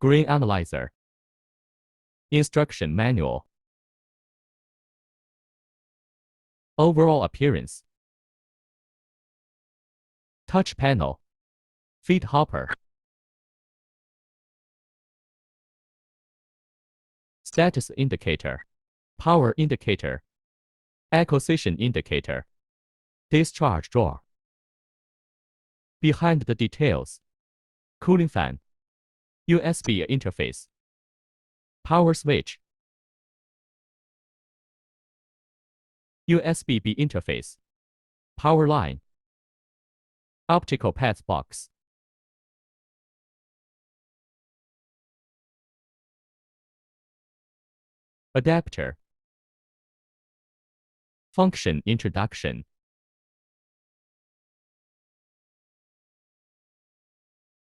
Grain analyzer. Instruction manual. Overall appearance. Touch panel. Feed hopper. Status indicator. Power indicator. Acquisition indicator. Discharge drawer. Behind the details. Cooling fan. USB interface. Power switch. USB-B interface. Power line. Optical path box. Adapter. Function introduction.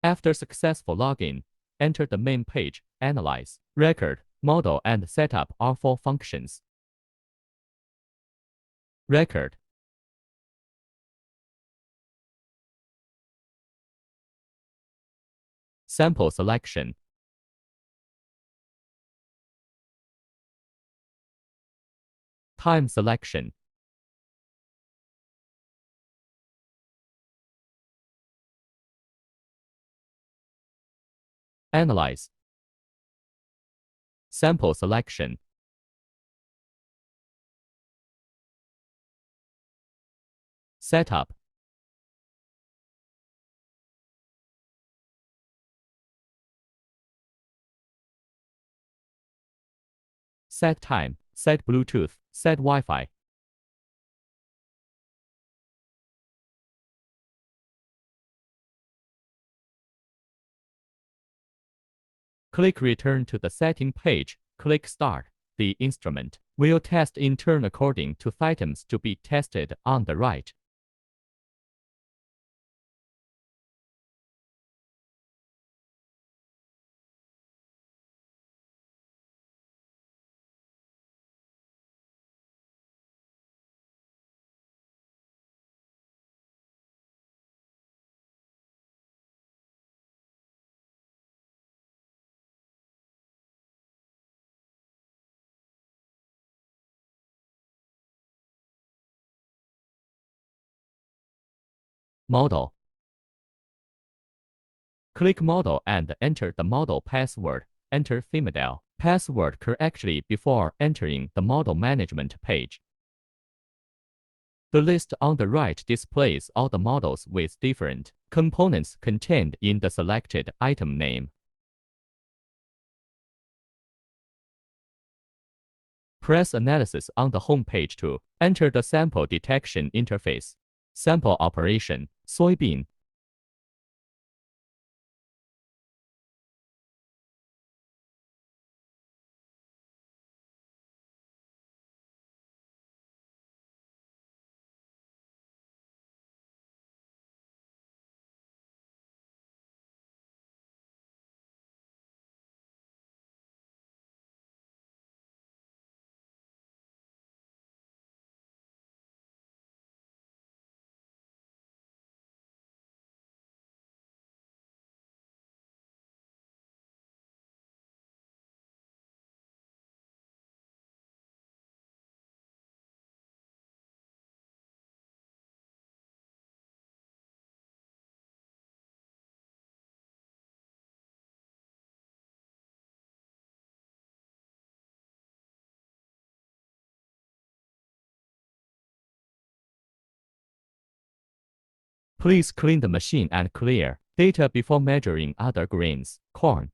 After successful login, enter the main page, analyze, record, model, and setup are 4 functions. Record. Sample selection. Time selection. Analyze. Sample selection. Setup. Set time, set Bluetooth, set Wi-Fi. Click Return to the setting page, click Start. The instrument will test in turn according to items to be tested on the right. Model. Click Model and enter the model password. Enter Femidel password correctly before entering the model management page. The list on the right displays all the models with different components contained in the selected item name. Press Analysis on the home page to enter the sample detection interface. Sample operation, soybean. Please clean the machine and clear data before measuring other grains. Corn.